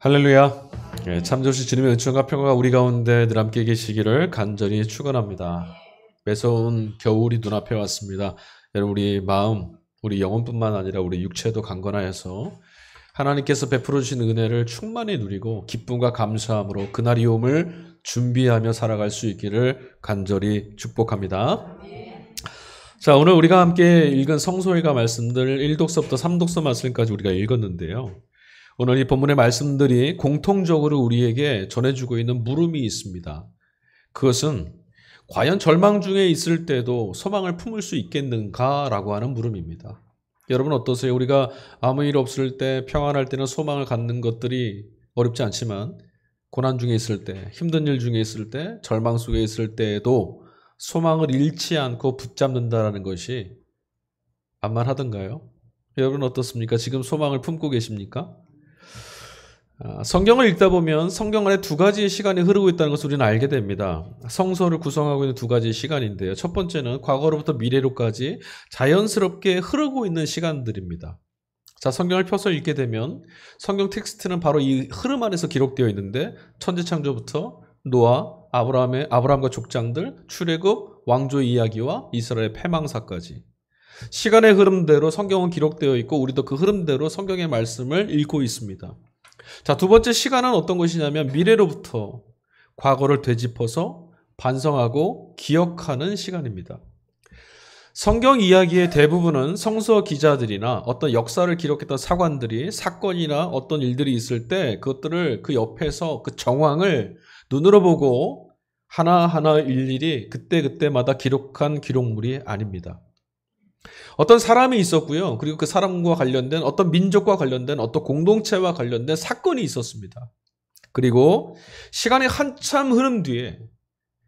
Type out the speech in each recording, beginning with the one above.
할렐루야. 참 좋으신 주님의 은총과 평화가 우리 가운데 늘 함께 계시기를 간절히 축원합니다. 매서운 겨울이 눈앞에 왔습니다. 여러분, 우리 마음, 우리 영혼뿐만 아니라 우리 육체도 강건하여서 하나님께서 베풀어 주신 은혜를 충만히 누리고 기쁨과 감사함으로 그날이 옴을 준비하며 살아갈 수 있기를 간절히 축복합니다. 자, 오늘 우리가 함께 읽은 성소일가 말씀들 1독서부터 3독서 말씀까지 우리가 읽었는데요. 오늘 이 본문의 말씀들이 공통적으로 우리에게 전해주고 있는 물음이 있습니다. 그것은 과연 절망 중에 있을 때도 소망을 품을 수 있겠는가라고 하는 물음입니다. 여러분 어떠세요? 우리가 아무 일 없을 때, 평안할 때는 소망을 갖는 것들이 어렵지 않지만 고난 중에 있을 때, 힘든 일 중에 있을 때, 절망 속에 있을 때에도 소망을 잃지 않고 붙잡는다는 것이 만만하던가요? 여러분 어떻습니까? 지금 소망을 품고 계십니까? 성경을 읽다 보면 성경 안에 두 가지의 시간이 흐르고 있다는 것을 우리는 알게 됩니다. 성서를 구성하고 있는 두 가지의 시간인데요. 첫 번째는 과거로부터 미래로까지 자연스럽게 흐르고 있는 시간들입니다. 자, 성경을 펴서 읽게 되면 성경 텍스트는 바로 이 흐름 안에서 기록되어 있는데 천지창조부터 노아, 아브라함과 족장들, 출애굽, 왕조의 이야기와 이스라엘의 패망사까지 시간의 흐름대로 성경은 기록되어 있고 우리도 그 흐름대로 성경의 말씀을 읽고 있습니다. 자, 두 번째 시간은 어떤 것이냐면 미래로부터 과거를 되짚어서 반성하고 기억하는 시간입니다. 성경 이야기의 대부분은 성서 기자들이나 어떤 역사를 기록했던 사관들이 사건이나 어떤 일들이 있을 때 그것들을 그 옆에서 그 정황을 눈으로 보고 하나하나 일일이 그때그때마다 기록한 기록물이 아닙니다. 어떤 사람이 있었고요. 그리고 그 사람과 관련된 어떤 민족과 관련된 어떤 공동체와 관련된 사건이 있었습니다. 그리고 시간이 한참 흐른 뒤에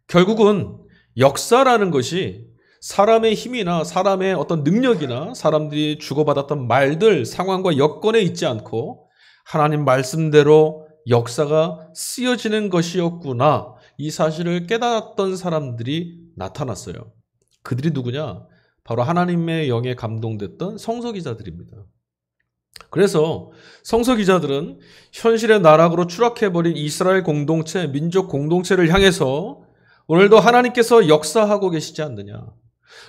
결국은 역사라는 것이 사람의 힘이나 사람의 어떤 능력이나 사람들이 주고받았던 말들, 상황과 여건에 있지 않고 하나님 말씀대로 역사가 쓰여지는 것이었구나. 이 사실을 깨달았던 사람들이 나타났어요. 그들이 누구냐? 바로 하나님의 영에 감동됐던 성서기자들입니다. 그래서 성서기자들은 현실의 나락으로 추락해버린 이스라엘 공동체, 민족 공동체를 향해서 오늘도 하나님께서 역사하고 계시지 않느냐,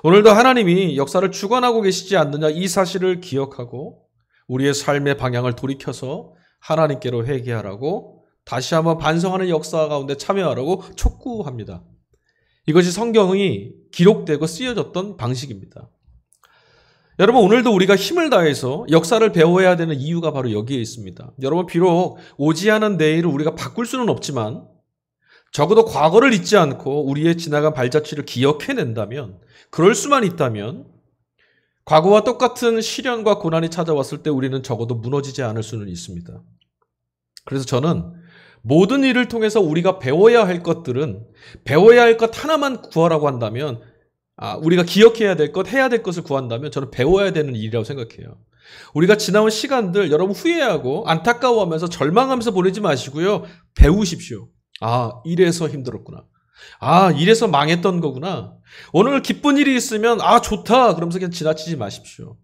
오늘도 하나님이 역사를 주관하고 계시지 않느냐, 이 사실을 기억하고 우리의 삶의 방향을 돌이켜서 하나님께로 회개하라고, 다시 한번 반성하는 역사 가운데 참여하라고 촉구합니다. 이것이 성경이 기록되고 쓰여졌던 방식입니다. 여러분, 오늘도 우리가 힘을 다해서 역사를 배워야 되는 이유가 바로 여기에 있습니다. 여러분, 비록 오지 않은 내일을 우리가 바꿀 수는 없지만 적어도 과거를 잊지 않고 우리의 지나간 발자취를 기억해낸다면, 그럴 수만 있다면 과거와 똑같은 시련과 고난이 찾아왔을 때 우리는 적어도 무너지지 않을 수는 있습니다. 그래서 저는 모든 일을 통해서 우리가 배워야 할 것들은, 배워야 할 것 하나만 구하라고 한다면, 우리가 기억해야 될 것, 해야 될 것을 구한다면 저는 배워야 되는 일이라고 생각해요. 우리가 지나온 시간들 여러분 후회하고 안타까워하면서 절망하면서 보내지 마시고요. 배우십시오. 이래서 힘들었구나. 이래서 망했던 거구나. 오늘 기쁜 일이 있으면 좋다 그러면서 그냥 지나치지 마십시오.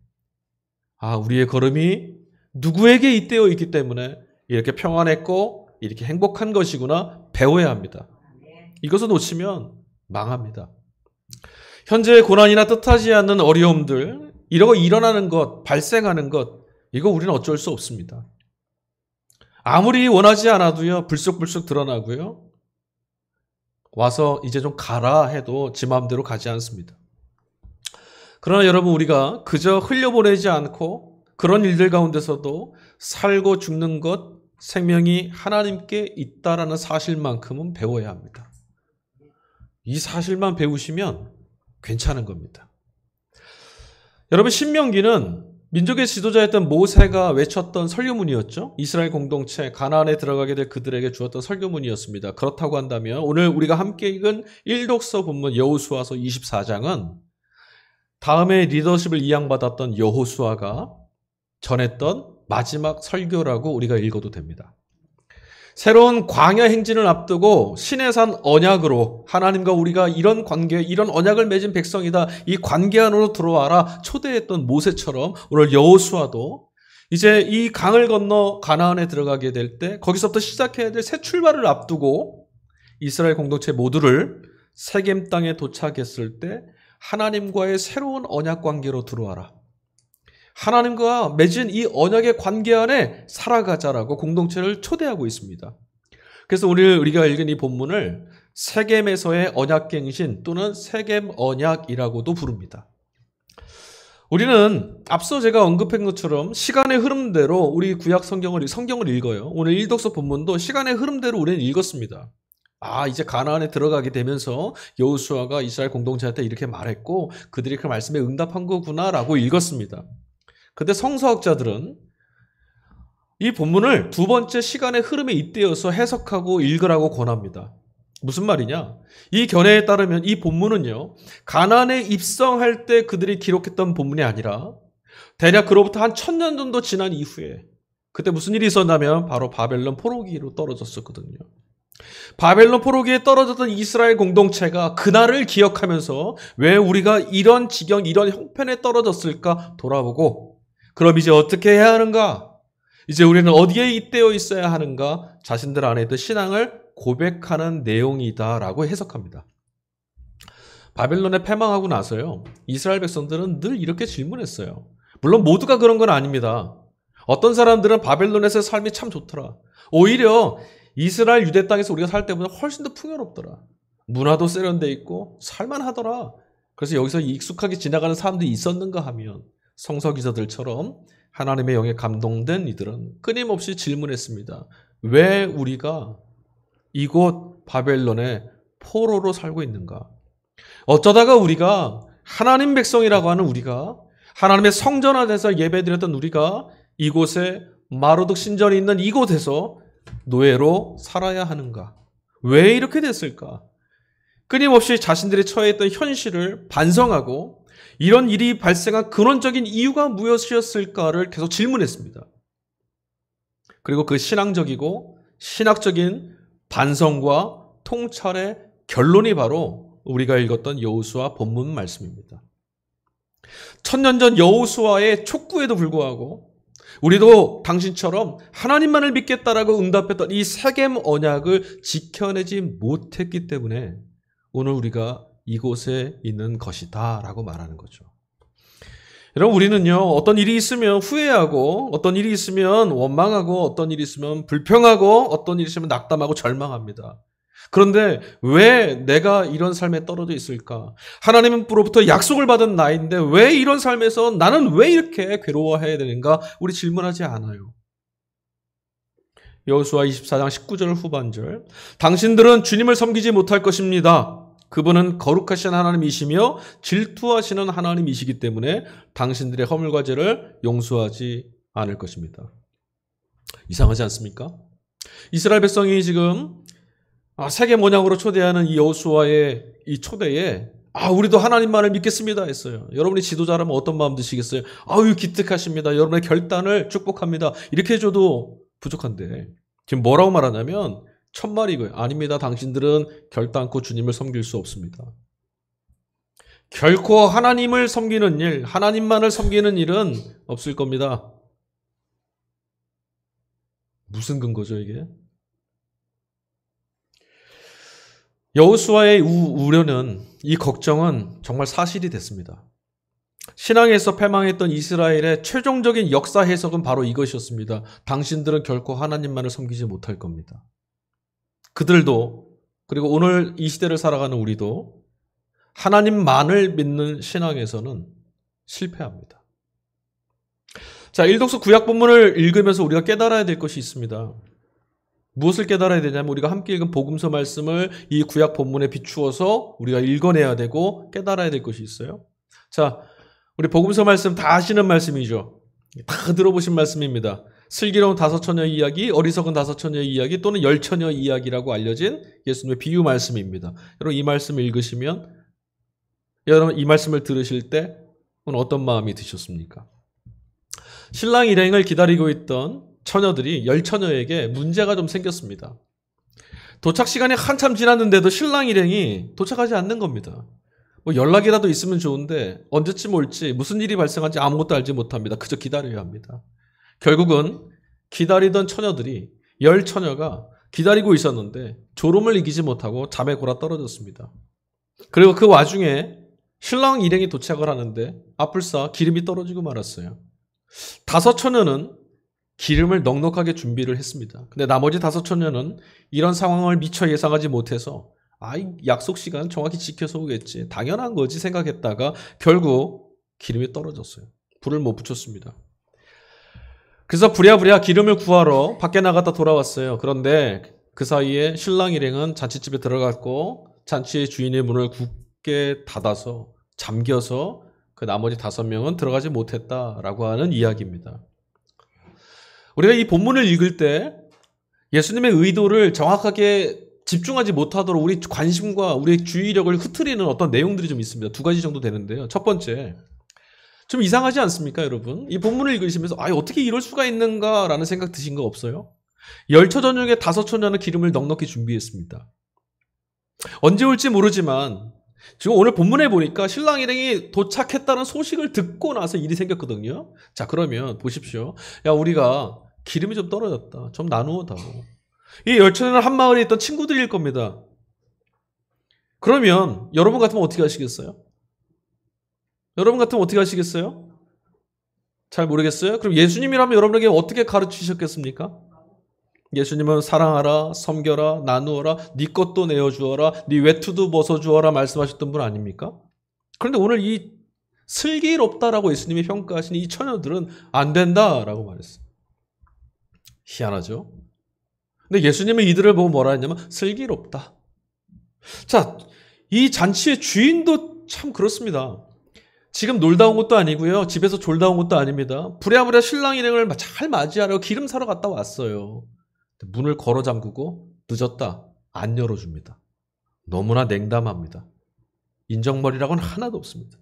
우리의 걸음이 누구에게 잇대어 있기 때문에 이렇게 평안했고 이렇게 행복한 것이구나 배워야 합니다. 이것을 놓치면 망합니다. 현재의 고난이나 뜻하지 않는 어려움들, 이러고 일어나는 것, 발생하는 것, 이거 우리는 어쩔 수 없습니다. 아무리 원하지 않아도요, 불쑥불쑥 드러나고요, 와서 이제 좀 가라 해도 지 마음대로 가지 않습니다. 그러나 여러분, 우리가 그저 흘려보내지 않고 그런 일들 가운데서도 살고 죽는 것, 생명이 하나님께 있다라는 사실만큼은 배워야 합니다. 이 사실만 배우시면 괜찮은 겁니다. 여러분, 신명기는 민족의 지도자였던 모세가 외쳤던 설교문이었죠. 이스라엘 공동체, 가나안에 들어가게 될 그들에게 주었던 설교문이었습니다. 그렇다고 한다면 오늘 우리가 함께 읽은 1독서 본문 여호수아서 24장은 다음에 리더십을 이양받았던 여호수아가 전했던 마지막 설교라고 우리가 읽어도 됩니다. 새로운 광야 행진을 앞두고 시내산 언약으로 하나님과 우리가 이런 관계, 이런 언약을 맺은 백성이다. 이 관계 안으로 들어와라 초대했던 모세처럼 오늘 여호수아도 이제 이 강을 건너 가나안에 들어가게 될 때 거기서부터 시작해야 될 새 출발을 앞두고 이스라엘 공동체 모두를 세겜 땅에 도착했을 때 하나님과의 새로운 언약 관계로 들어와라. 하나님과 맺은 이 언약의 관계 안에 살아가자라고 공동체를 초대하고 있습니다. 그래서 오늘 우리가 읽은 이 본문을 세겜에서의 언약갱신 또는 세겜 언약이라고도 부릅니다. 우리는 앞서 제가 언급한 것처럼 시간의 흐름대로 우리 구약 성경을 읽어요. 오늘 일독서 본문도 시간의 흐름대로 우리는 읽었습니다. 이제 가나안에 들어가게 되면서 여호수아가 이스라엘 공동체한테 이렇게 말했고 그들이 그 말씀에 응답한 거구나라고 읽었습니다. 근데 성서학자들은 이 본문을 두 번째 시간의 흐름에 잇대어서 해석하고 읽으라고 권합니다. 무슨 말이냐? 이 견해에 따르면 이 본문은요, 가나안에 입성할 때 그들이 기록했던 본문이 아니라 대략 그로부터 한 1000년 정도 지난 이후에 그때 무슨 일이 있었냐면 바로 바벨론 포로기로 떨어졌었거든요. 바벨론 포로기에 떨어졌던 이스라엘 공동체가 그날을 기억하면서 왜 우리가 이런 지경, 이런 형편에 떨어졌을까 돌아보고 그럼 이제 어떻게 해야 하는가? 이제 우리는 어디에 잇대어 있어야 하는가? 자신들 안에 있던 신앙을 고백하는 내용이다라고 해석합니다. 바벨론에 패망하고 나서요, 이스라엘 백성들은 늘 이렇게 질문했어요. 물론 모두가 그런 건 아닙니다. 어떤 사람들은 바벨론에서의 삶이 참 좋더라. 오히려 이스라엘 유대 땅에서 우리가 살 때보다 훨씬 더 풍요롭더라. 문화도 세련돼 있고 살만하더라. 그래서 여기서 익숙하게 지나가는 사람들이 있었는가 하면 성서 기자들처럼 하나님의 영에 감동된 이들은 끊임없이 질문했습니다. 왜 우리가 이곳 바벨론의 포로로 살고 있는가? 어쩌다가 우리가 하나님 백성이라고 하는 우리가 하나님의 성전 안에서 예배드렸던 우리가 이곳에 마로득 신전이 있는 이곳에서 노예로 살아야 하는가? 왜 이렇게 됐을까? 끊임없이 자신들이 처해 있던 현실을 반성하고 이런 일이 발생한 근원적인 이유가 무엇이었을까를 계속 질문했습니다. 그리고 그 신앙적이고 신학적인 반성과 통찰의 결론이 바로 우리가 읽었던 여호수아 본문 말씀입니다. 1000년 전 여호수아의 촉구에도 불구하고 우리도 당신처럼 하나님만을 믿겠다라고 응답했던 이 세겜 언약을 지켜내지 못했기 때문에 오늘 우리가 이곳에 있는 것이다 라고 말하는 거죠. 여러분, 우리는요, 어떤 일이 있으면 후회하고, 어떤 일이 있으면 원망하고, 어떤 일이 있으면 불평하고, 어떤 일이 있으면 낙담하고 절망합니다. 그런데 왜 내가 이런 삶에 떨어져 있을까? 하나님으로부터 약속을 받은 나인데 왜 이런 삶에서 나는 왜 이렇게 괴로워해야 되는가? 우리 질문하지 않아요. 여호수아 24장 19절 후반절, 당신들은 주님을 섬기지 못할 것입니다. 그분은 거룩하신 하나님이시며 질투하시는 하나님이시기 때문에 당신들의 허물과 죄를 용서하지 않을 것입니다. 이상하지 않습니까? 이스라엘 백성이 지금 세겜 언약으로 초대하는 이 여호수아의 이 초대에 우리도 하나님만을 믿겠습니다 했어요. 여러분이 지도자라면 어떤 마음 드시겠어요? 기특하십니다. 여러분의 결단을 축복합니다. 이렇게 해줘도 부족한데 지금 뭐라고 말하냐면 첫말이 이거예요. 아닙니다. 당신들은 결단코 주님을 섬길 수 없습니다. 결코 하나님을 섬기는 일, 하나님만을 섬기는 일은 없을 겁니다. 무슨 근거죠 이게? 여호수아의 우려는, 이 걱정은 정말 사실이 됐습니다. 신앙에서 패망했던 이스라엘의 최종적인 역사 해석은 바로 이것이었습니다. 당신들은 결코 하나님만을 섬기지 못할 겁니다. 그들도, 그리고 오늘 이 시대를 살아가는 우리도 하나님만을 믿는 신앙에서는 실패합니다. 자, 일독서 구약 본문을 읽으면서 우리가 깨달아야 될 것이 있습니다. 무엇을 깨달아야 되냐면 우리가 함께 읽은 복음서 말씀을 이 구약 본문에 비추어서 우리가 읽어내야 되고 깨달아야 될 것이 있어요. 자, 우리 복음서 말씀 다 아시는 말씀이죠. 다 들어보신 말씀입니다. 슬기로운 5처녀 이야기, 어리석은 5처녀 이야기 또는 10처녀 이야기라고 알려진 예수님의 비유 말씀입니다. 여러분 이 말씀을 읽으시면, 여러분 이 말씀을 들으실 때 오늘 어떤 마음이 드셨습니까? 신랑 일행을 기다리고 있던 처녀들이 10처녀에게 문제가 좀 생겼습니다. 도착 시간이 한참 지났는데도 신랑 일행이 도착하지 않는 겁니다. 연락이라도 있으면 좋은데 언제쯤 올지, 무슨 일이 발생할지 아무것도 알지 못합니다. 그저 기다려야 합니다. 결국은 기다리던 처녀들이 10처녀가 기다리고 있었는데 졸음을 이기지 못하고 잠에 골아 떨어졌습니다. 그리고 그 와중에 신랑 일행이 도착을 하는데 아플싸 기름이 떨어지고 말았어요. 5처녀는 기름을 넉넉하게 준비를 했습니다. 근데 나머지 5처녀는 이런 상황을 미처 예상하지 못해서 약속 시간 정확히 지켜서 오겠지. 당연한 거지 생각했다가 결국 기름이 떨어졌어요. 불을 못 붙였습니다. 그래서 부랴부랴 기름을 구하러 밖에 나갔다 돌아왔어요. 그런데 그 사이에 신랑 일행은 잔치집에 들어갔고 잔치의 주인의 문을 굳게 닫아서 잠겨서 그 나머지 5명은 들어가지 못했다라고 하는 이야기입니다. 우리가 이 본문을 읽을 때 예수님의 의도를 정확하게 집중하지 못하도록 우리 관심과 우리의 주의력을 흐트리는 어떤 내용들이 좀 있습니다. 2가지 정도 되는데요. 첫 번째, 좀 이상하지 않습니까, 여러분? 이 본문을 읽으시면서 어떻게 이럴 수가 있는가라는 생각 드신 거 없어요? 10처녀 중에 5처녀는 기름을 넉넉히 준비했습니다. 언제 올지 모르지만 지금 오늘 본문에 보니까 신랑 일행이 도착했다는 소식을 듣고 나서 일이 생겼거든요. 자, 그러면 보십시오. 우리가 기름이 좀 떨어졌다. 좀 나누어 다오. 이 10처녀는 한 마을에 있던 친구들일 겁니다. 그러면 여러분 같으면 어떻게 하시겠어요? 여러분 같으면 어떻게 하시겠어요? 잘 모르겠어요? 그럼 예수님이라면 여러분에게 어떻게 가르치셨겠습니까? 예수님은 사랑하라, 섬겨라, 나누어라, 네 것도 내어주어라, 네 외투도 벗어주어라 말씀하셨던 분 아닙니까? 그런데 오늘 이 슬기롭다라고 예수님이 평가하신 이 처녀들은 안 된다라고 말했어요. 희한하죠? 근데 예수님은 이들을 보고 뭐라 했냐면 슬기롭다. 자, 이 잔치의 주인도 참 그렇습니다. 지금 놀다 온 것도 아니고요. 집에서 졸다 온 것도 아닙니다. 부랴부랴 신랑 일행을 잘 맞이하려고 기름 사러 갔다 왔어요. 문을 걸어 잠그고 늦었다. 안 열어줍니다. 너무나 냉담합니다. 인정머리라고는 하나도 없습니다.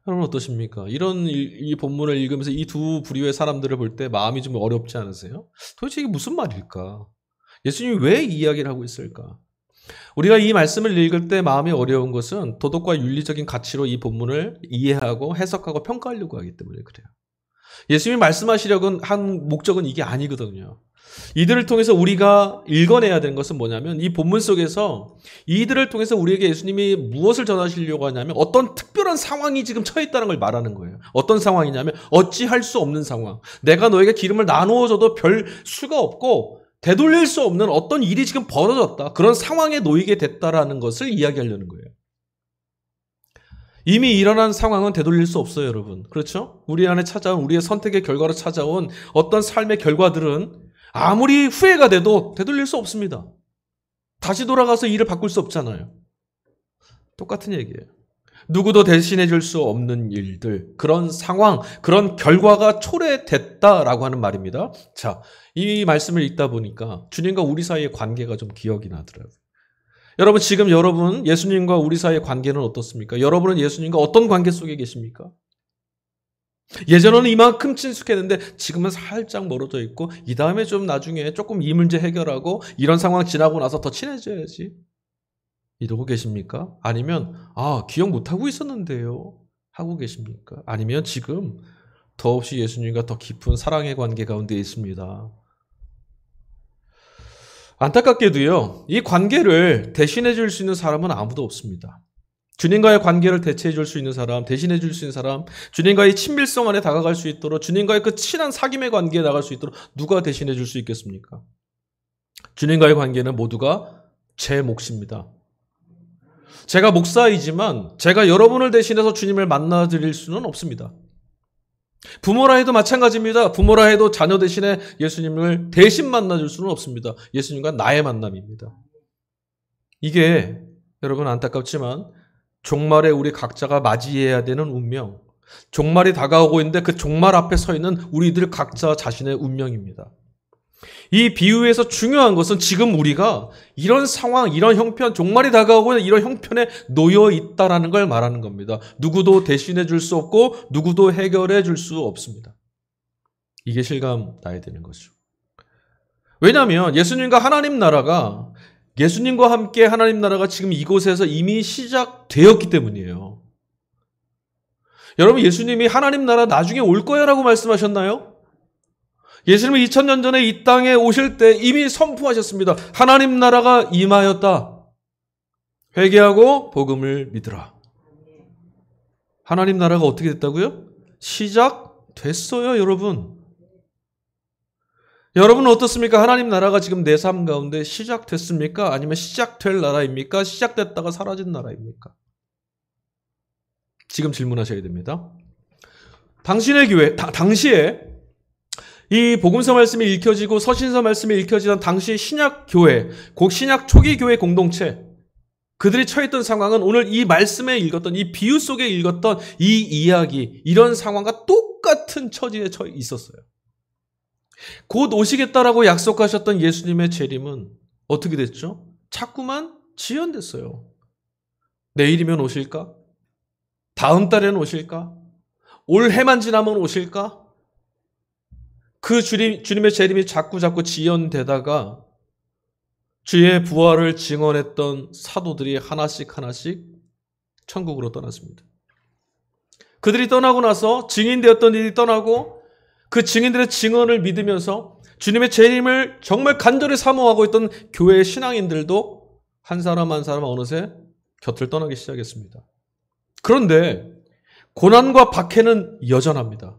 여러분 어떠십니까? 이 본문을 읽으면서 이 두 부류의 사람들을 볼 때 마음이 좀 어렵지 않으세요? 도대체 이게 무슨 말일까? 예수님이 왜 이 이야기를 하고 있을까? 우리가 이 말씀을 읽을 때 마음이 어려운 것은 도덕과 윤리적인 가치로 이 본문을 이해하고 해석하고 평가하려고 하기 때문에 그래요. 예수님이 말씀하시려고 한 목적은 이게 아니거든요. 이들을 통해서 우리가 읽어내야 되는 것은 뭐냐면 이 본문 속에서 이들을 통해서 우리에게 예수님이 무엇을 전하시려고 하냐면 어떤 특별한 상황이 지금 처해 있다는 걸 말하는 거예요. 어떤 상황이냐면 어찌할 수 없는 상황. 내가 너에게 기름을 나누어줘도 별 수가 없고 되돌릴 수 없는 어떤 일이 지금 벌어졌다. 그런 상황에 놓이게 됐다라는 것을 이야기하려는 거예요. 이미 일어난 상황은 되돌릴 수 없어요, 여러분. 그렇죠? 우리 안에 찾아온 우리의 선택의 결과로 찾아온 어떤 삶의 결과들은 아무리 후회가 돼도 되돌릴 수 없습니다. 다시 돌아가서 일을 바꿀 수 없잖아요. 똑같은 얘기예요. 누구도 대신해 줄 수 없는 일들, 그런 상황, 그런 결과가 초래됐다라고 하는 말입니다. 자, 이 말씀을 읽다 보니까 주님과 우리 사이의 관계가 좀 기억이 나더라고요. 여러분, 지금 여러분, 예수님과 우리 사이의 관계는 어떻습니까? 여러분은 예수님과 어떤 관계 속에 계십니까? 예전에는 이만큼 친숙했는데 지금은 살짝 멀어져 있고 이 다음에 좀 나중에 조금 이 문제 해결하고 이런 상황 지나고 나서 더 친해져야지. 이러고 계십니까? 아니면 기억 못하고 있었는데요 하고 계십니까? 아니면 지금 더없이 예수님과 더 깊은 사랑의 관계 가운데 있습니다. 안타깝게도요, 이 관계를 대신해 줄 수 있는 사람은 아무도 없습니다. 주님과의 관계를 대체해 줄 수 있는 사람, 대신해 줄 수 있는 사람, 주님과의 친밀성 안에 다가갈 수 있도록, 주님과의 그 친한 사귐의 관계에 나갈 수 있도록 누가 대신해 줄 수 있겠습니까? 주님과의 관계는 모두가 제 몫입니다. 제가 목사이지만 제가 여러분을 대신해서 주님을 만나 드릴 수는 없습니다. 부모라 해도 마찬가지입니다. 부모라 해도 자녀 대신에 예수님을 대신 만나줄 수는 없습니다. 예수님과 나의 만남입니다. 이게 여러분 안타깝지만 종말에 우리 각자가 맞이해야 되는 운명, 종말이 다가오고 있는데 그 종말 앞에 서 있는 우리들 각자 자신의 운명입니다. 이 비유에서 중요한 것은 지금 우리가 이런 상황, 이런 형편, 종말이 다가오고 있는 이런 형편에 놓여 있다라는 걸 말하는 겁니다. 누구도 대신해 줄 수 없고 누구도 해결해 줄 수 없습니다. 이게 실감 나야 되는 거죠. 왜냐하면 예수님과 함께 하나님 나라가 지금 이곳에서 이미 시작되었기 때문이에요. 여러분, 예수님이 하나님 나라 나중에 올 거야라고 말씀하셨나요? 예수님은 2000년 전에 이 땅에 오실 때 이미 선포하셨습니다. 하나님 나라가 임하였다. 회개하고 복음을 믿으라. 하나님 나라가 어떻게 됐다고요? 시작됐어요, 여러분. 여러분은 어떻습니까? 하나님 나라가 지금 내 삶 가운데 시작됐습니까? 아니면 시작될 나라입니까? 시작됐다가 사라진 나라입니까? 지금 질문하셔야 됩니다. 당신의 교회, 당시에 이 복음서 말씀이 읽혀지고 서신서 말씀이 읽혀지던 당시 신약 교회, 곧 신약 초기 교회 공동체, 그들이 처했던 상황은 오늘 이 말씀에 읽었던, 이 비유 속에 읽었던 이 이야기, 이런 상황과 똑같은 처지에 처해 있었어요. 곧 오시겠다라고 약속하셨던 예수님의 재림은 어떻게 됐죠? 자꾸만 지연됐어요. 내일이면 오실까? 다음 달에는 오실까? 올해만 지나면 오실까? 그 주님의 재림이 자꾸 지연되다가 주의 부활을 증언했던 사도들이 하나씩 천국으로 떠났습니다. 그들이 떠나고 나서 증인되었던 이들이 떠나고 그 증인들의 증언을 믿으면서 주님의 재림을 정말 간절히 사모하고 있던 교회의 신앙인들도 한 사람 어느새 곁을 떠나기 시작했습니다. 그런데 고난과 박해는 여전합니다.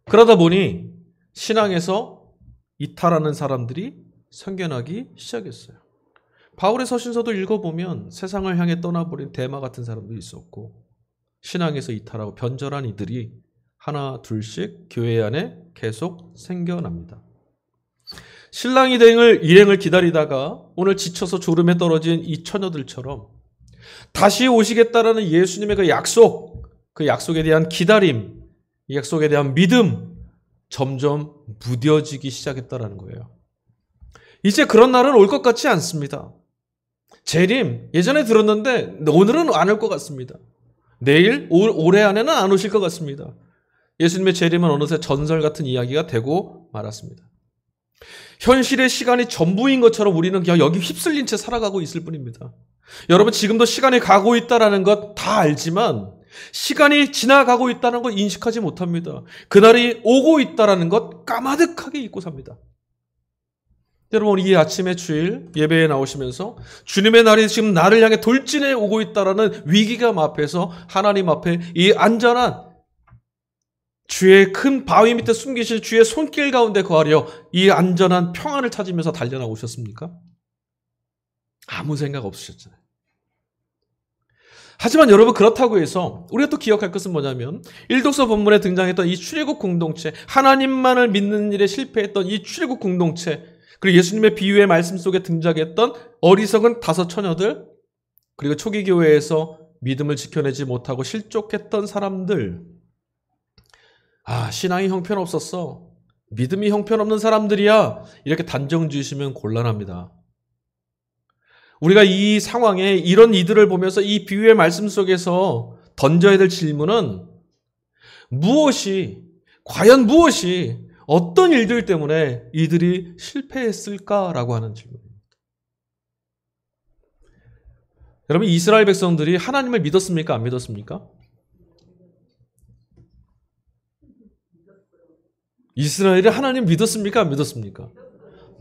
그러다 보니 신앙에서 이탈하는 사람들이 생겨나기 시작했어요. 바울의 서신서도 읽어보면 세상을 향해 떠나버린 데마 같은 사람도 있었고 신앙에서 이탈하고 변절한 이들이 하나 둘씩 교회 안에 계속 생겨납니다. 신랑 일행을 기다리다가 오늘 지쳐서 졸음에 떨어진 이 처녀들처럼 다시 오시겠다라는 예수님의 그 약속에 대한 기다림, 이 약속에 대한 믿음 점점 무뎌지기 시작했다라는 거예요. 이제 그런 날은 올 것 같지 않습니다. 재림 예전에 들었는데 오늘은 안 올 것 같습니다. 내일 올해 안에는 안 오실 것 같습니다. 예수님의 재림은 어느새 전설 같은 이야기가 되고 말았습니다. 현실의 시간이 전부인 것처럼 우리는 그냥 여기 휩쓸린 채 살아가고 있을 뿐입니다. 여러분 지금도 시간이 가고 있다는 것 다 알지만 시간이 지나가고 있다는 걸 인식하지 못합니다. 그날이 오고 있다는 것 까마득하게 잊고 삽니다. 여러분 이 아침에 주일 예배에 나오시면서 주님의 날이 지금 나를 향해 돌진해 오고 있다는 위기감 앞에서 하나님 앞에 이 안전한 주의 큰 바위 밑에 숨기신 주의 손길 가운데 거하려 이 안전한 평안을 찾으면서 달려나오셨습니까? 아무 생각 없으셨잖아요. 하지만 여러분 그렇다고 해서 우리가 또 기억할 것은 뭐냐면 일독서 본문에 등장했던 이 출애굽 공동체, 하나님만을 믿는 일에 실패했던 이 출애굽 공동체, 그리고 예수님의 비유의 말씀 속에 등장했던 어리석은 5 처녀들, 그리고 초기 교회에서 믿음을 지켜내지 못하고 실족했던 사람들, 신앙이 형편없었어, 믿음이 형편없는 사람들이야, 이렇게 단정 지으시면 곤란합니다. 우리가 이 상황에 이런 이들을 보면서 이 비유의 말씀 속에서 던져야 될 질문은 과연 무엇이 어떤 일들 때문에 이들이 실패했을까라고 하는 질문입니다. 여러분 이스라엘 백성들이 하나님을 믿었습니까? 안 믿었습니까? 이스라엘이 하나님 믿었습니까? 안 믿었습니까?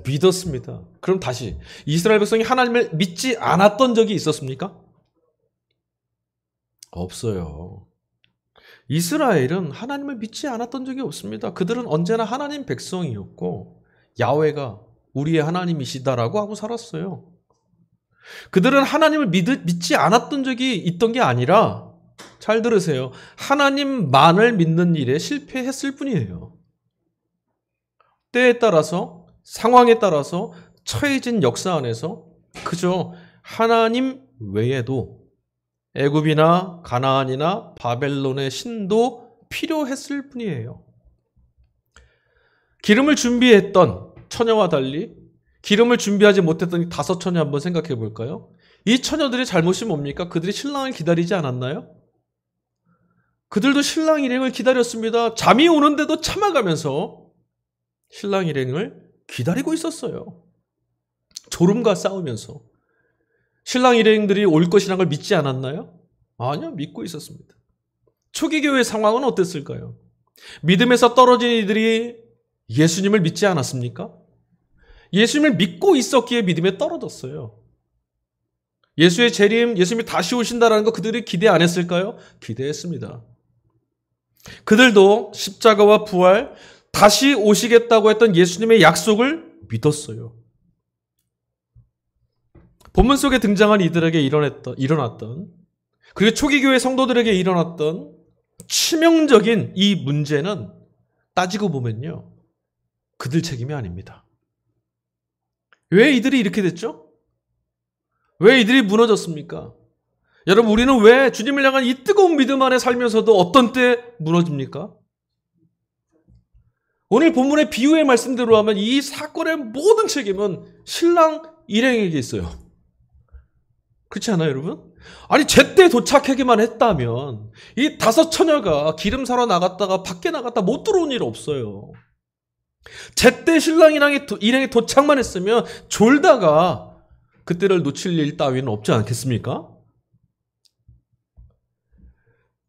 믿었습니다. 그럼 다시 이스라엘 백성이 하나님을 믿지 않았던 적이 있었습니까? 없어요. 이스라엘은 하나님을 믿지 않았던 적이 없습니다. 그들은 언제나 하나님 백성이었고 야훼가 우리의 하나님이시다라고 하고 살았어요. 그들은 하나님을 믿지 않았던 적이 있던 게 아니라, 잘 들으세요, 하나님만을 믿는 일에 실패했을 뿐이에요. 때에 따라서 상황에 따라서 처해진 역사 안에서 그저 하나님 외에도 애굽이나 가나안이나 바벨론의 신도 필요했을 뿐이에요. 기름을 준비했던 처녀와 달리 기름을 준비하지 못했던 이 5 처녀 한번 생각해 볼까요? 이 처녀들의 잘못이 뭡니까? 그들이 신랑을 기다리지 않았나요? 그들도 신랑 일행을 기다렸습니다. 잠이 오는데도 참아가면서 신랑 일행을 기다리고 있었어요. 졸음과 싸우면서. 신랑 일행들이 올 것이라는 걸 믿지 않았나요? 아니요, 믿고 있었습니다. 초기 교회의 상황은 어땠을까요? 믿음에서 떨어진 이들이 예수님을 믿지 않았습니까? 예수님을 믿고 있었기에 믿음에 떨어졌어요. 예수의 재림, 예수님이 다시 오신다라는 거 그들이 기대 안 했을까요? 기대했습니다. 그들도 십자가와 부활, 다시 오시겠다고 했던 예수님의 약속을 믿었어요. 본문 속에 등장한 이들에게 일어났던 그리고 초기 교회 성도들에게 일어났던 치명적인 이 문제는 따지고 보면요, 그들 책임이 아닙니다. 왜 이들이 이렇게 됐죠? 왜 이들이 무너졌습니까? 여러분, 우리는 왜 주님을 향한 이 뜨거운 믿음 안에 살면서도 어떤 때 무너집니까? 오늘 본문의 비유의 말씀대로 하면 이 사건의 모든 책임은 신랑 일행에게 있어요. 그렇지 않아요, 여러분? 아니, 제때 도착하기만 했다면 이 5 처녀가 기름 사러 나갔다가 밖에 나갔다 못 들어온 일 없어요. 제때 신랑 일행이 도착만 했으면 졸다가 그때를 놓칠 일 따위는 없지 않겠습니까?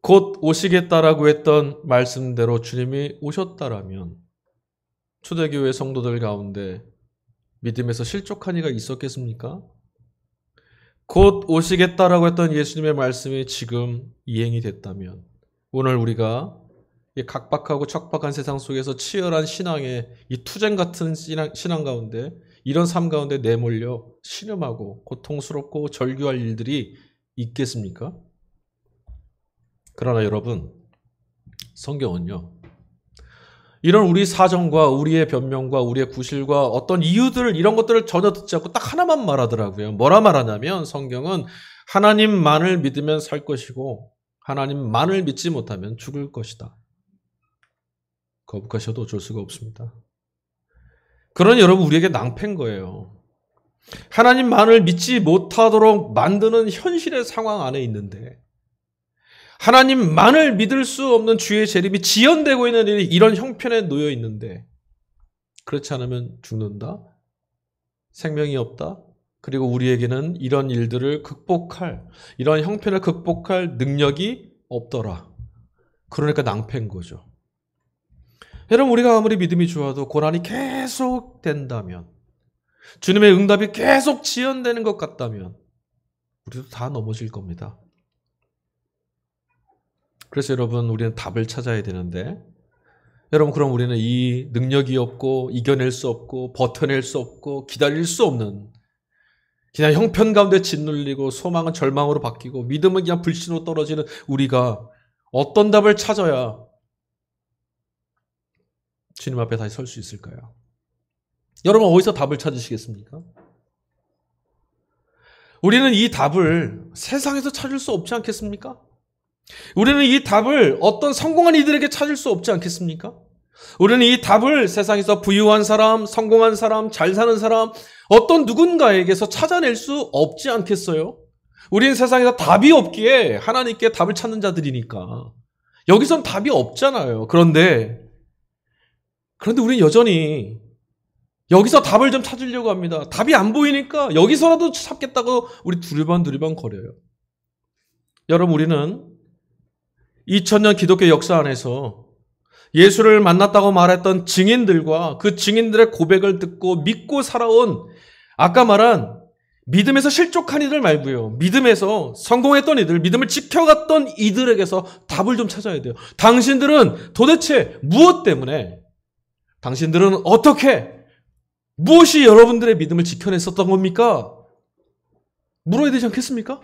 곧 오시겠다라고 했던 말씀대로 주님이 오셨다라면 초대교회 성도들 가운데 믿음에서 실족한 이가 있었겠습니까? 곧 오시겠다라고 했던 예수님의 말씀이 지금 이행이 됐다면 오늘 우리가 이 각박하고 척박한 세상 속에서 치열한 신앙의 이 투쟁 같은 신앙 가운데 이런 삶 가운데 내몰려 신음하고 고통스럽고 절규할 일들이 있겠습니까? 그러나 여러분, 성경은요, 이런 우리 사정과 우리의 변명과 우리의 구실과 어떤 이유들 이런 것들을 전혀 듣지 않고 딱 하나만 말하더라고요. 뭐라 말하냐면 성경은 하나님만을 믿으면 살 것이고 하나님만을 믿지 못하면 죽을 것이다. 거북하셔도 어쩔 수가 없습니다. 그러니 여러분, 우리에게 낭패인 거예요. 하나님만을 믿지 못하도록 만드는 현실의 상황 안에 있는데 하나님만을 믿을 수 없는 주의 재림이 지연되고 있는 일이 이런 형편에 놓여 있는데 그렇지 않으면 죽는다? 생명이 없다? 그리고 우리에게는 이런 일들을 이런 형편을 극복할 능력이 없더라. 그러니까 낭패인 거죠. 여러분, 우리가 아무리 믿음이 좋아도 고난이 계속 된다면, 주님의 응답이 계속 지연되는 것 같다면 우리도 다 넘어질 겁니다. 그래서 여러분, 우리는 답을 찾아야 되는데, 여러분, 그럼 우리는 이 능력이 없고 이겨낼 수 없고 버텨낼 수 없고 기다릴 수 없는 그냥 형편 가운데 짓눌리고 소망은 절망으로 바뀌고 믿음은 그냥 불신으로 떨어지는 우리가 어떤 답을 찾아야 주님 앞에 다시 설 수 있을까요? 여러분, 어디서 답을 찾으시겠습니까? 우리는 이 답을 세상에서 찾을 수 없지 않겠습니까? 우리는 이 답을 어떤 성공한 이들에게 찾을 수 없지 않겠습니까? 우리는 이 답을 세상에서 부유한 사람, 성공한 사람, 잘 사는 사람, 어떤 누군가에게서 찾아낼 수 없지 않겠어요? 우리는 세상에서 답이 없기에 하나님께 답을 찾는 자들이니까. 여기선 답이 없잖아요. 그런데 우리는 여전히 여기서 답을 좀 찾으려고 합니다. 답이 안 보이니까 여기서라도 찾겠다고 우리 두리번 거려요. 여러분, 우리는 2000년 기독교 역사 안에서 예수를 만났다고 말했던 증인들과 그 증인들의 고백을 듣고 믿고 살아온 아까 말한 믿음에서 실족한 이들 말고요. 믿음에서 성공했던 이들, 믿음을 지켜갔던 이들에게서 답을 좀 찾아야 돼요. 당신들은 도대체 무엇 때문에, 당신들은 어떻게, 무엇이 여러분들의 믿음을 지켜냈었던 겁니까? 물어야 되지 않겠습니까?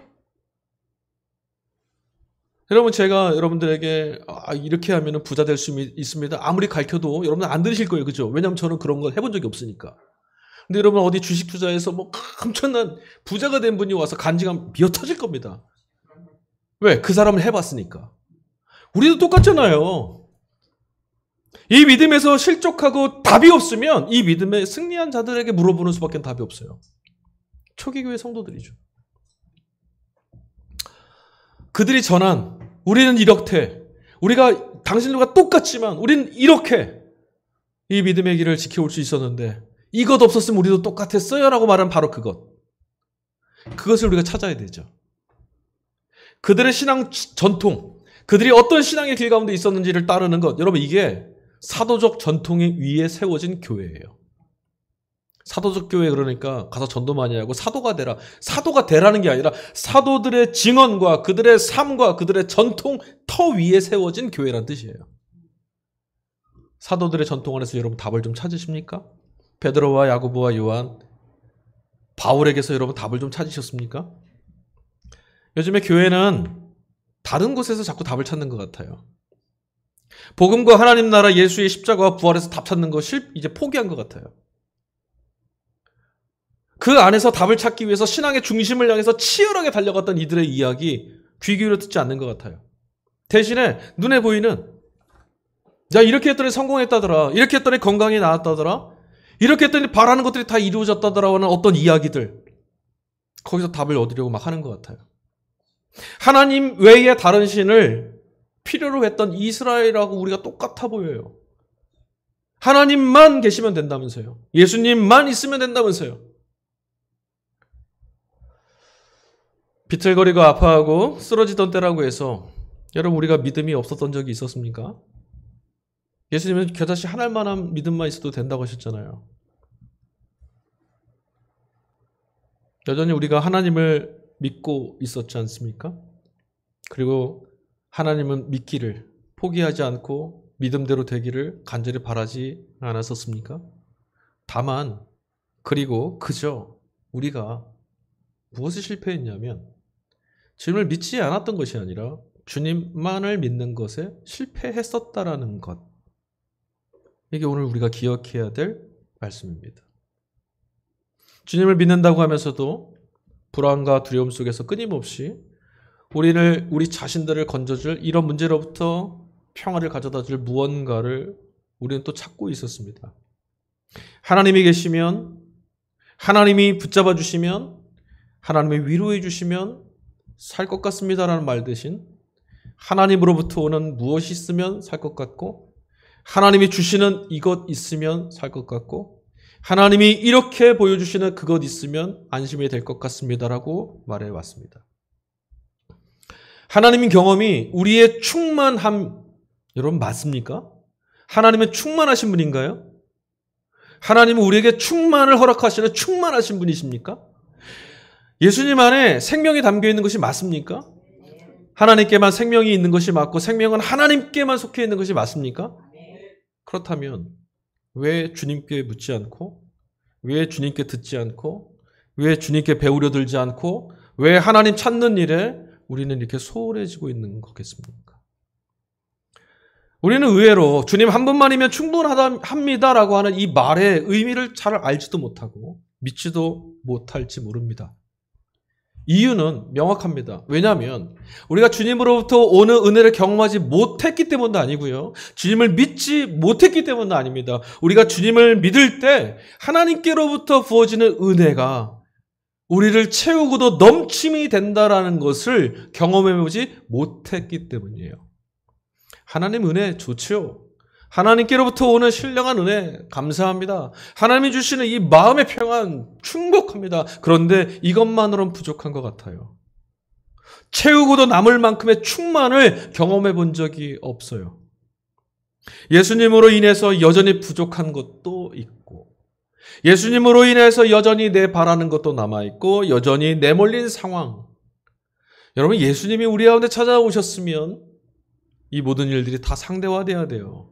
여러분, 제가 여러분들에게 이렇게 하면 부자 될 수 있습니다. 아무리 가르쳐도 여러분은 안 들으실 거예요. 그죠? 왜냐하면 저는 그런 거 해본 적이 없으니까. 근데 여러분, 어디 주식 투자해서 뭐 엄청난 부자가 된 분이 와서 간증하면 미어 터질 겁니다. 왜? 그 사람을 해봤으니까. 우리도 똑같잖아요. 이 믿음에서 실족하고 답이 없으면 이 믿음에 승리한 자들에게 물어보는 수밖에 답이 없어요. 초기교회 성도들이죠. 그들이 전한 우리는 이렇게, 우리가 당신들과 똑같지만 우리는 이렇게 이 믿음의 길을 지켜올 수 있었는데 이것 없었으면 우리도 똑같았어요 라고 말한 바로 그것을 우리가 찾아야 되죠. 그들의 신앙 전통, 그들이 어떤 신앙의 길 가운데 있었는지를 따르는 것, 여러분, 이게 사도적 전통에 위에 세워진 교회예요. 사도적 교회 그러니까 가서 전도 많이 하고 사도가 되라. 사도가 되라는 게 아니라 사도들의 증언과 그들의 삶과 그들의 전통 터 위에 세워진 교회란 뜻이에요. 사도들의 전통 안에서 여러분 답을 좀 찾으십니까? 베드로와 야고보와 요한, 바울에게서 여러분 답을 좀 찾으셨습니까? 요즘에 교회는 다른 곳에서 자꾸 답을 찾는 것 같아요. 복음과 하나님 나라 예수의 십자가와 부활에서 답 찾는 거 이제 포기한 것 같아요. 그 안에서 답을 찾기 위해서 신앙의 중심을 향해서 치열하게 달려갔던 이들의 이야기 귀 기울여 듣지 않는 것 같아요. 대신에 눈에 보이는 야 이렇게 했더니 성공했다더라. 이렇게 했더니 건강이 나았다더라. 이렇게 했더니 바라는 것들이 다 이루어졌다더라 하는 어떤 이야기들 거기서 답을 얻으려고 막 하는 것 같아요. 하나님 외에 다른 신을 필요로 했던 이스라엘하고 우리가 똑같아 보여요. 하나님만 계시면 된다면서요. 예수님만 있으면 된다면서요. 비틀거리고 아파하고 쓰러지던 때라고 해서 여러분 우리가 믿음이 없었던 적이 있었습니까? 예수님은 겨자씨 한 알만한 믿음만 있어도 된다고 하셨잖아요. 여전히 우리가 하나님을 믿고 있었지 않습니까? 그리고 하나님은 믿기를 포기하지 않고 믿음대로 되기를 간절히 바라지 않았었습니까? 다만 그리고 그저 우리가 무엇을 실패했냐면 주님을 믿지 않았던 것이 아니라 주님만을 믿는 것에 실패했었다라는 것. 이게 오늘 우리가 기억해야 될 말씀입니다. 주님을 믿는다고 하면서도 불안과 두려움 속에서 끊임없이 우리 자신들을 건져줄 이런 문제로부터 평화를 가져다 줄 무언가를 우리는 또 찾고 있었습니다. 하나님이 계시면, 하나님이 붙잡아 주시면, 하나님이 위로해 주시면 살 것 같습니다라는 말 대신 하나님으로부터 오는 무엇이 있으면 살 것 같고 하나님이 주시는 이것 있으면 살 것 같고 하나님이 이렇게 보여주시는 그것 있으면 안심이 될 것 같습니다라고 말해왔습니다. 하나님의 경험이 우리의 충만함 여러분 맞습니까? 하나님은 충만하신 분인가요? 하나님은 우리에게 충만을 허락하시는 충만하신 분이십니까? 예수님 안에 생명이 담겨 있는 것이 맞습니까? 하나님께만 생명이 있는 것이 맞고 생명은 하나님께만 속해 있는 것이 맞습니까? 그렇다면 왜 주님께 묻지 않고 왜 주님께 듣지 않고 왜 주님께 배우려 들지 않고 왜 하나님 찾는 일에 우리는 이렇게 소홀해지고 있는 거겠습니까? 우리는 의외로 주님 한 분만이면 충분합니다라고 하는 이 말의 의미를 잘 알지도 못하고 믿지도 못할지 모릅니다. 이유는 명확합니다. 왜냐하면 우리가 주님으로부터 오는 은혜를 경험하지 못했기 때문도 아니고요. 주님을 믿지 못했기 때문도 아닙니다. 우리가 주님을 믿을 때 하나님께로부터 부어지는 은혜가 우리를 채우고도 넘침이 된다라는 것을 경험해보지 못했기 때문이에요. 하나님 은혜 좋죠. 하나님께로부터 오는 신령한 은혜 감사합니다. 하나님이 주시는 이 마음의 평안 충복합니다. 그런데 이것만으로는 부족한 것 같아요. 채우고도 남을 만큼의 충만을 경험해 본 적이 없어요. 예수님으로 인해서 여전히 부족한 것도 있고 예수님으로 인해서 여전히 내 바라는 것도 남아있고 여전히 내몰린 상황. 여러분 예수님이 우리 가운데 찾아오셨으면 이 모든 일들이 다 상대화돼야 돼요.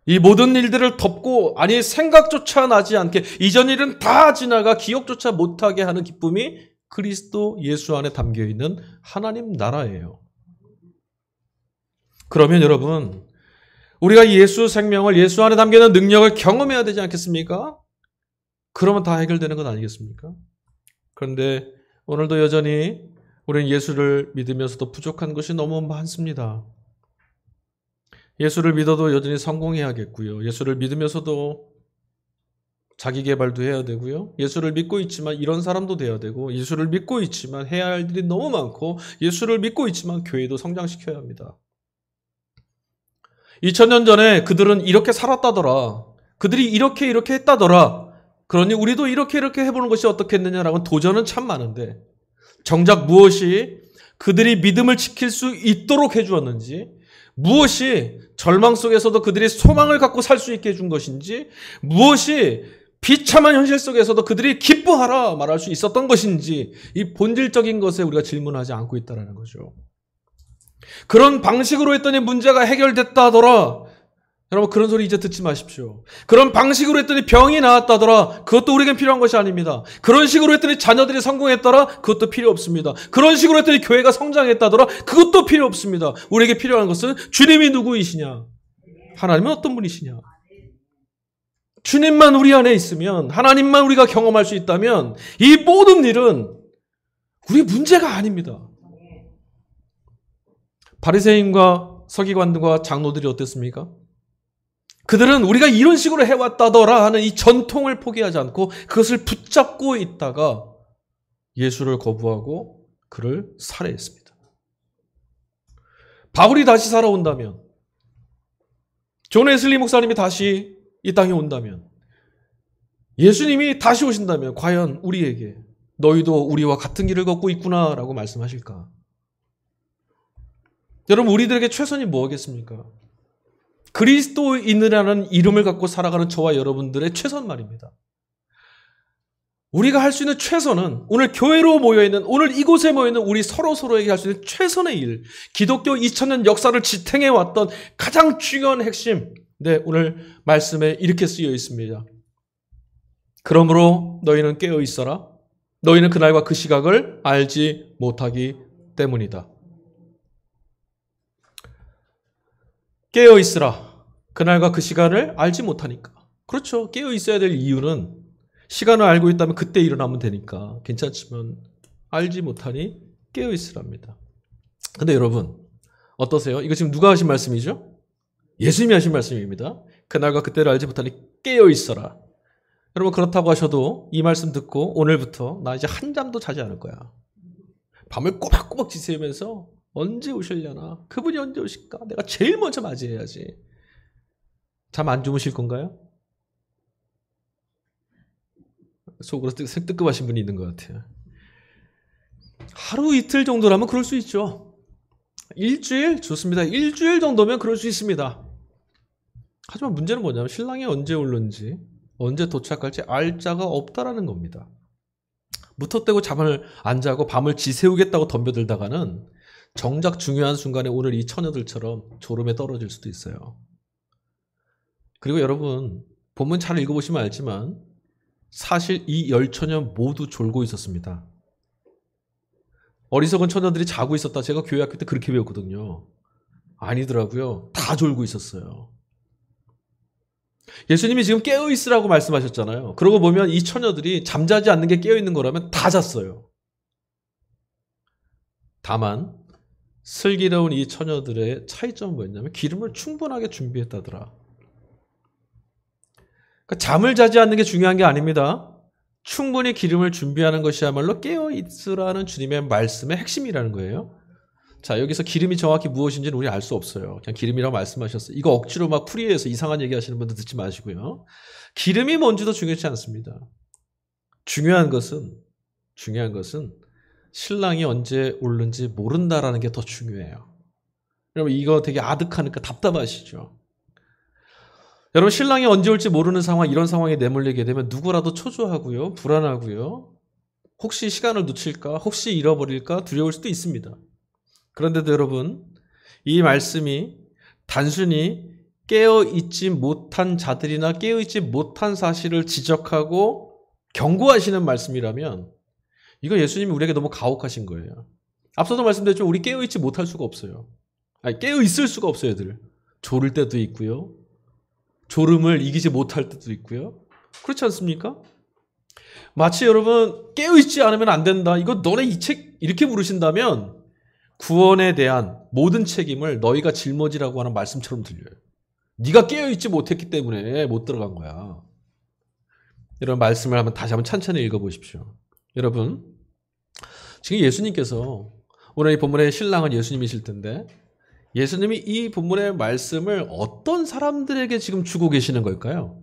이 모든 일들을 덮고 아니 생각조차 나지 않게 이전 일은 다 지나가 기억조차 못하게 하는 기쁨이 그리스도 예수 안에 담겨있는 하나님 나라예요. 그러면 여러분 우리가 예수 생명을 예수 안에 담겨있는 능력을 경험해야 되지 않겠습니까? 그러면 다 해결되는 건 아니겠습니까? 그런데 오늘도 여전히 우리는 예수를 믿으면서도 부족한 것이 너무 많습니다. 예수를 믿어도 여전히 성공해야겠고요. 예수를 믿으면서도 자기 개발도 해야 되고요. 예수를 믿고 있지만 이런 사람도 돼야 되고 예수를 믿고 있지만 해야 할 일이 너무 많고 예수를 믿고 있지만 교회도 성장시켜야 합니다. 2000년 전에 그들은 이렇게 살았다더라. 그들이 이렇게 했다더라. 그러니 우리도 이렇게 해보는 것이 어떻겠느냐라고 도전은 참 많은데 정작 무엇이 그들이 믿음을 지킬 수 있도록 해주었는지 무엇이 절망 속에서도 그들이 소망을 갖고 살 수 있게 해준 것인지, 무엇이 비참한 현실 속에서도 그들이 기뻐하라 말할 수 있었던 것인지, 이 본질적인 것에 우리가 질문하지 않고 있다는 거죠. 그런 방식으로 했더니 문제가 해결됐다 하더라. 여러분, 그런 소리 이제 듣지 마십시오. 그런 방식으로 했더니 병이 나았다더라. 그것도 우리에겐 필요한 것이 아닙니다. 그런 식으로 했더니 자녀들이 성공했더라. 그것도 필요 없습니다. 그런 식으로 했더니 교회가 성장했다더라. 그것도 필요 없습니다. 우리에게 필요한 것은 주님이 누구이시냐? 하나님은 어떤 분이시냐? 주님만 우리 안에 있으면, 하나님만 우리가 경험할 수 있다면 이 모든 일은 우리의 문제가 아닙니다. 바리새인과 서기관들과 장로들이 어땠습니까? 그들은 우리가 이런 식으로 해왔다더라 하는 이 전통을 포기하지 않고 그것을 붙잡고 있다가 예수를 거부하고 그를 살해했습니다. 바울이 다시 살아온다면, 존 웨슬리 목사님이 다시 이 땅에 온다면, 예수님이 다시 오신다면 과연 우리에게 너희도 우리와 같은 길을 걷고 있구나라고 말씀하실까? 여러분, 우리들에게 최선이 뭐겠습니까? 그리스도인이라는 이름을 갖고 살아가는 저와 여러분들의 최선 말입니다. 우리가 할 수 있는 최선은, 오늘 교회로 모여있는, 오늘 이곳에 모여있는 우리 서로에게 할 수 있는 최선의 일, 기독교 2000년 역사를 지탱해왔던 가장 중요한 핵심, 네, 오늘 말씀에 이렇게 쓰여 있습니다. 그러므로 너희는 깨어 있어라. 너희는 그날과 그 시각을 알지 못하기 때문이다. 깨어 있으라. 그날과 그 시간을 알지 못하니까. 그렇죠. 깨어 있어야 될 이유는 시간을 알고 있다면 그때 일어나면 되니까 괜찮지만 알지 못하니 깨어 있으랍니다. 근데 여러분, 어떠세요? 이거 지금 누가 하신 말씀이죠? 예수님이 하신 말씀입니다. 그날과 그때를 알지 못하니 깨어 있어라. 여러분, 그렇다고 하셔도 이 말씀 듣고 오늘부터 나 이제 한 잠도 자지 않을 거야. 밤을 꼬박꼬박 지새우면서 언제 오실려나? 그분이 언제 오실까? 내가 제일 먼저 맞이해야지. 잠 안 주무실 건가요? 속으로 뜨끔하신 분이 있는 것 같아요. 하루 이틀 정도라면 그럴 수 있죠. 일주일? 좋습니다. 일주일 정도면 그럴 수 있습니다. 하지만 문제는 뭐냐면 신랑이 언제 올는지, 언제 도착할지 알 자가 없다라는 겁니다. 무턱대고 잠을 안 자고 밤을 지새우겠다고 덤벼들다가는 정작 중요한 순간에 오늘 이 처녀들처럼 졸음에 떨어질 수도 있어요. 그리고 여러분, 본문 잘 읽어보시면 알지만 사실 이 10처녀 모두 졸고 있었습니다. 어리석은 처녀들이 자고 있었다. 제가 교회 학교 때 그렇게 배웠거든요. 아니더라고요. 다 졸고 있었어요. 예수님이 지금 깨어있으라고 말씀하셨잖아요. 그러고 보면 이 처녀들이 잠자지 않는 게 깨어있는 거라면 다 잤어요. 다만 슬기로운 이 처녀들의 차이점은 뭐였냐면 기름을 충분하게 준비했다더라. 그러니까 잠을 자지 않는 게 중요한 게 아닙니다. 충분히 기름을 준비하는 것이야말로 깨어있으라는 주님의 말씀의 핵심이라는 거예요. 자, 여기서 기름이 정확히 무엇인지는 우리 알 수 없어요. 그냥 기름이라고 말씀하셨어요. 이거 억지로 막 풀이해서 이상한 얘기 하시는 분들 듣지 마시고요. 기름이 뭔지도 중요하지 않습니다. 중요한 것은 신랑이 언제 오는지 모른다라는 게 더 중요해요. 여러분, 이거 되게 아득하니까 답답하시죠? 여러분, 신랑이 언제 올지 모르는 상황, 이런 상황에 내몰리게 되면 누구라도 초조하고요, 불안하고요, 혹시 시간을 놓칠까, 혹시 잃어버릴까 두려울 수도 있습니다. 그런데도 여러분, 이 말씀이 단순히 깨어있지 못한 자들이나 깨어있지 못한 사실을 지적하고 경고하시는 말씀이라면 이거 예수님이 우리에게 너무 가혹하신 거예요. 앞서도 말씀드렸지만 우리 깨어있지 못할 수가 없어요. 아니, 깨어있을 수가 없어요. 애들 졸을 때도 있고요, 졸음을 이기지 못할 때도 있고요. 그렇지 않습니까? 마치 여러분 깨어있지 않으면 안 된다, 이거 너네 이 책 이렇게 부르신다면 구원에 대한 모든 책임을 너희가 짊어지라고 하는 말씀처럼 들려요. 네가 깨어있지 못했기 때문에 못 들어간 거야. 이런 말씀을 다시 한번 찬찬히 읽어보십시오. 여러분, 지금 예수님께서 오늘 이 본문의 신랑은 예수님이실 텐데 예수님이 이 본문의 말씀을 어떤 사람들에게 지금 주고 계시는 걸까요?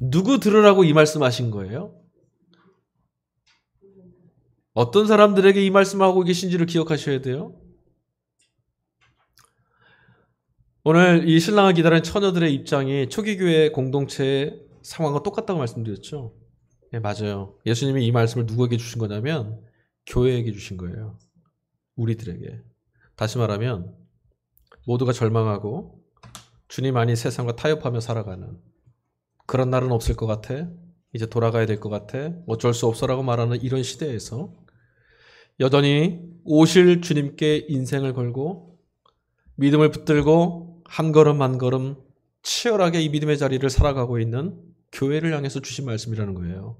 누구 들으라고 이 말씀하신 거예요? 어떤 사람들에게 이 말씀을 하고 계신지를 기억하셔야 돼요. 오늘 이 신랑을 기다리는 처녀들의 입장이 초기 교회 공동체의 상황과 똑같다고 말씀드렸죠. 네, 맞아요. 예수님이 이 말씀을 누구에게 주신 거냐면 교회에게 주신 거예요. 우리들에게. 다시 말하면 모두가 절망하고 주님 아닌 세상과 타협하며 살아가는 그런 날은 없을 것 같아. 이제 돌아가야 될 것 같아. 어쩔 수 없어라고 말하는 이런 시대에서 여전히 오실 주님께 인생을 걸고 믿음을 붙들고 한 걸음 한 걸음 치열하게 이 믿음의 자리를 살아가고 있는 교회를 향해서 주신 말씀이라는 거예요.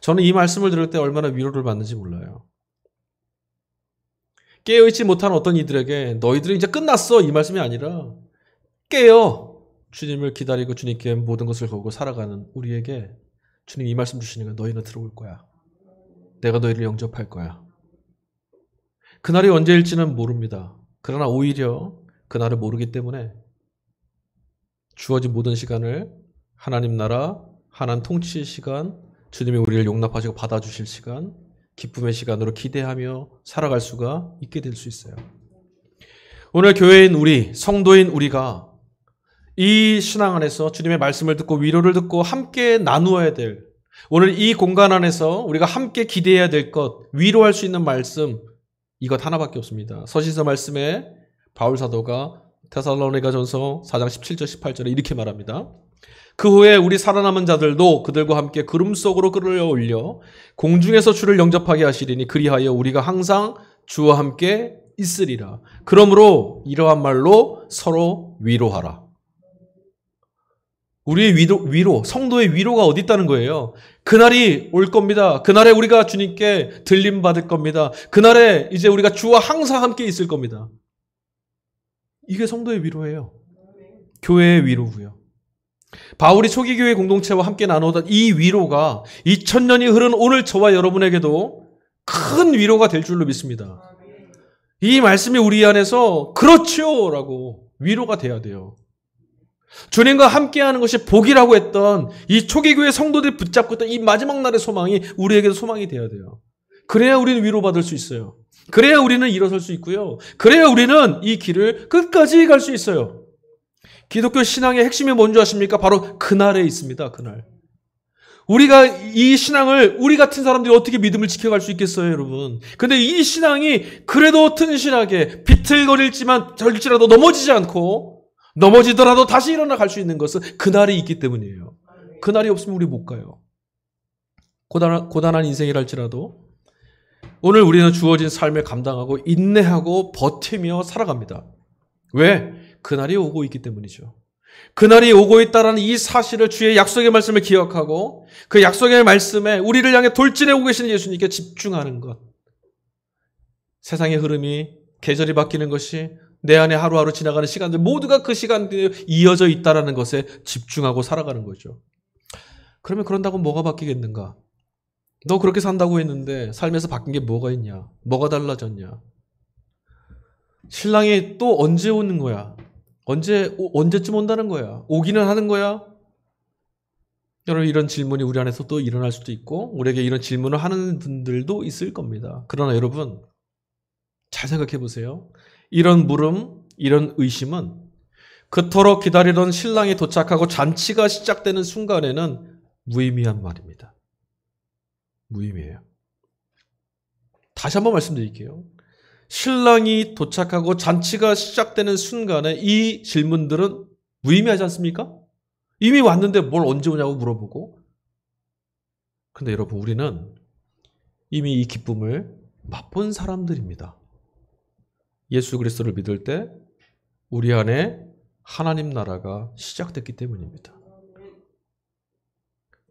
저는 이 말씀을 들을 때 얼마나 위로를 받는지 몰라요. 깨어있지 못한 어떤 이들에게 너희들은 이제 끝났어 이 말씀이 아니라 깨어 주님을 기다리고 주님께 모든 것을 걸고 살아가는 우리에게 주님 이 말씀 주시니까 너희는 들어올 거야. 내가 너희를 영접할 거야. 그날이 언제일지는 모릅니다. 그러나 오히려 그날을 모르기 때문에 주어진 모든 시간을 하나님 나라, 하나님 통치의 시간, 주님이 우리를 용납하시고 받아주실 시간, 기쁨의 시간으로 기대하며 살아갈 수가 있게 될 수 있어요. 오늘 교회인 우리, 성도인 우리가 이 신앙 안에서 주님의 말씀을 듣고 위로를 듣고 함께 나누어야 될 오늘 이 공간 안에서 우리가 함께 기대해야 될 것, 위로할 수 있는 말씀 이것 하나밖에 없습니다. 서신서 말씀에 바울 사도가 데살로니가전서 4장 17절 18절에 이렇게 말합니다. 그 후에 우리 살아남은 자들도 그들과 함께 구름 속으로 끌어올려 공중에서 주를 영접하게 하시리니 그리하여 우리가 항상 주와 함께 있으리라. 그러므로 이러한 말로 서로 위로하라. 우리의 위로, 성도의 위로가 어디 있다는 거예요? 그날이 올 겁니다. 그날에 우리가 주님께 들림 받을 겁니다. 그날에 이제 우리가 주와 항상 함께 있을 겁니다. 이게 성도의 위로예요. 교회의 위로고요. 바울이 초기 교회 공동체와 함께 나누던 이 위로가 2000년이 흐른 오늘 저와 여러분에게도 큰 위로가 될 줄로 믿습니다. 이 말씀이 우리 안에서 그렇지요 라고 위로가 돼야 돼요. 주님과 함께하는 것이 복이라고 했던 이 초기 교회 성도들이 붙잡고 있던 이 마지막 날의 소망이 우리에게도 소망이 돼야 돼요. 그래야 우리는 위로받을 수 있어요. 그래야 우리는 일어설 수 있고요. 그래야 우리는 이 길을 끝까지 갈 수 있어요. 기독교 신앙의 핵심이 뭔지 아십니까? 바로 그날에 있습니다. 그날. 우리가 이 신앙을 우리 같은 사람들이 어떻게 믿음을 지켜갈 수 있겠어요, 여러분? 근데 이 신앙이 그래도 튼실하게 비틀거릴지만 절지라도 넘어지지 않고 넘어지더라도 다시 일어나 갈 수 있는 것은 그날이 있기 때문이에요. 그날이 없으면 우리 못 가요. 고단한 인생이랄지라도 오늘 우리는 주어진 삶을 감당하고 인내하고 버티며 살아갑니다. 왜? 그날이 오고 있기 때문이죠. 그날이 오고 있다는 이 사실을 주의 약속의 말씀을 기억하고 그 약속의 말씀에 우리를 향해 돌진해 오고 계시는 예수님께 집중하는 것. 세상의 흐름이 계절이 바뀌는 것이 내 안에 하루하루 지나가는 시간들 모두가 그 시간들에 이어져 있다는 것에 집중하고 살아가는 거죠. 그러면 그런다고 뭐가 바뀌겠는가? 너 그렇게 산다고 했는데 삶에서 바뀐 게 뭐가 있냐? 뭐가 달라졌냐? 신랑이 또 언제 오는 거야? 언제쯤 온다는 거야? 오기는 하는 거야? 여러분 이런 질문이 우리 안에서 또 일어날 수도 있고 우리에게 이런 질문을 하는 분들도 있을 겁니다. 그러나 여러분 잘 생각해 보세요. 이런 물음, 이런 의심은 그토록 기다리던 신랑이 도착하고 잔치가 시작되는 순간에는 무의미한 말입니다. 무의미해요. 다시 한번 말씀드릴게요. 신랑이 도착하고 잔치가 시작되는 순간에 이 질문들은 무의미하지 않습니까? 이미 왔는데 뭘 언제 오냐고 물어보고. 그런데 여러분 우리는 이미 이 기쁨을 맛본 사람들입니다. 예수 그리스도를 믿을 때 우리 안에 하나님 나라가 시작됐기 때문입니다.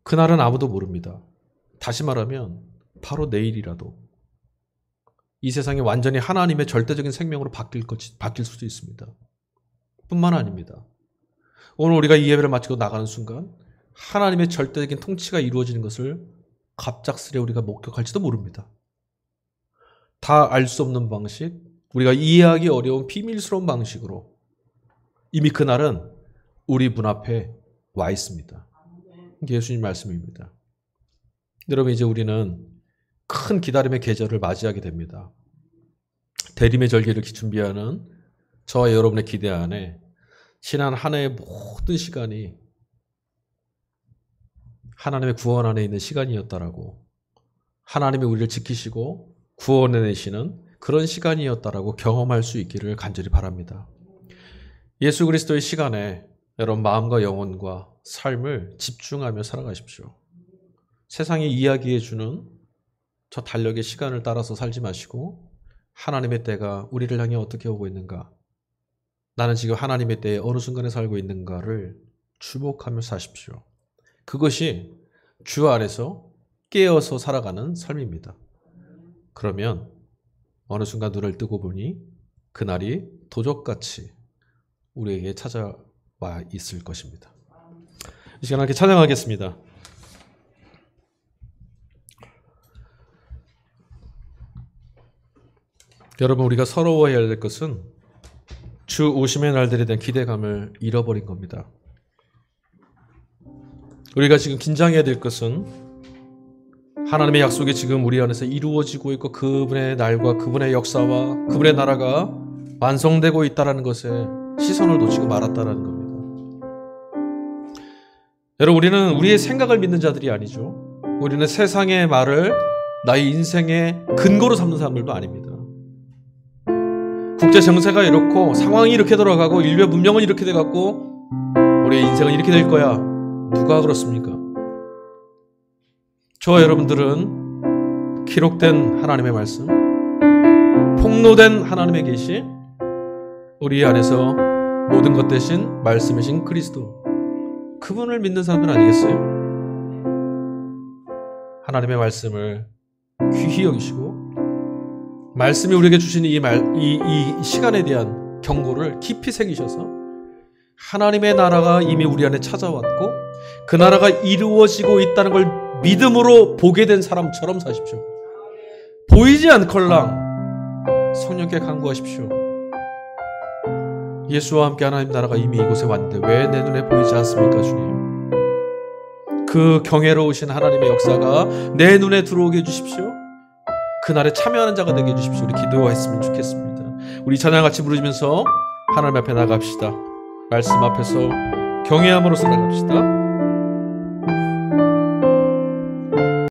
그날은 아무도 모릅니다. 다시 말하면 바로 내일이라도 이 세상이 완전히 하나님의 절대적인 생명으로 바뀔 수도 있습니다. 뿐만 아닙니다. 오늘 우리가 이 예배를 마치고 나가는 순간 하나님의 절대적인 통치가 이루어지는 것을 갑작스레 우리가 목격할지도 모릅니다. 다 알 수 없는 방식, 우리가 이해하기 어려운 비밀스러운 방식으로 이미 그날은 우리 문 앞에 와 있습니다. 이게 예수님 말씀입니다. 여러분 이제 우리는 큰 기다림의 계절을 맞이하게 됩니다. 대림의 절기를 준비하는 저와 여러분의 기대 안에 지난 한 해의 모든 시간이 하나님의 구원 안에 있는 시간이었다라고, 하나님이 우리를 지키시고 구원해내시는 그런 시간이었다라고 경험할 수 있기를 간절히 바랍니다. 예수 그리스도의 시간에 여러분 마음과 영혼과 삶을 집중하며 살아가십시오. 세상이 이야기해주는 저 달력의 시간을 따라서 살지 마시고 하나님의 때가 우리를 향해 어떻게 오고 있는가, 나는 지금 하나님의 때에 어느 순간에 살고 있는가를 주목하며 사십시오. 그것이 주 안에서 깨어서 살아가는 삶입니다. 그러면 어느 순간 눈을 뜨고 보니 그날이 도적같이 우리에게 찾아와 있을 것입니다. 이 시간 함께 찬양하겠습니다. 여러분, 우리가 서러워해야 될 것은 주 오심의 날들에 대한 기대감을 잃어버린 겁니다. 우리가 지금 긴장해야 될 것은 하나님의 약속이 지금 우리 안에서 이루어지고 있고 그분의 날과 그분의 역사와 그분의 나라가 완성되고 있다는 것에 시선을 놓치고 말았다는 겁니다. 여러분, 우리는 우리의 생각을 믿는 자들이 아니죠. 우리는 세상의 말을 나의 인생의 근거로 삼는 사람들도 아닙니다. 국제 정세가 이렇고 상황이 이렇게 돌아가고 인류의 문명은 이렇게 돼갖고 우리의 인생은 이렇게 될 거야. 누가 그렇습니까? 저와 여러분들은 기록된 하나님의 말씀, 폭로된 하나님의 계시, 우리 안에서 모든 것 대신 말씀이신 그리스도, 그분을 믿는 사람들 아니겠어요? 하나님의 말씀을 귀히 여기시고 말씀이 우리에게 주신 이 시간에 대한 경고를 깊이 새기셔서 하나님의 나라가 이미 우리 안에 찾아왔고 그 나라가 이루어지고 있다는 걸 믿음으로 보게 된 사람처럼 사십시오. 보이지 않걸랑 성령께 간구하십시오. 예수와 함께 하나님 나라가 이미 이곳에 왔는데 왜 내 눈에 보이지 않습니까, 주님? 그 경외로우신 하나님의 역사가 내 눈에 들어오게 해주십시오. 그날에 참여하는 자가 되게 해주십시오. 우리 기도했으면 좋겠습니다. 우리 찬양 같이 부르면서 하나님 앞에 나갑시다. 말씀 앞에서 경외함으로써 나갑시다.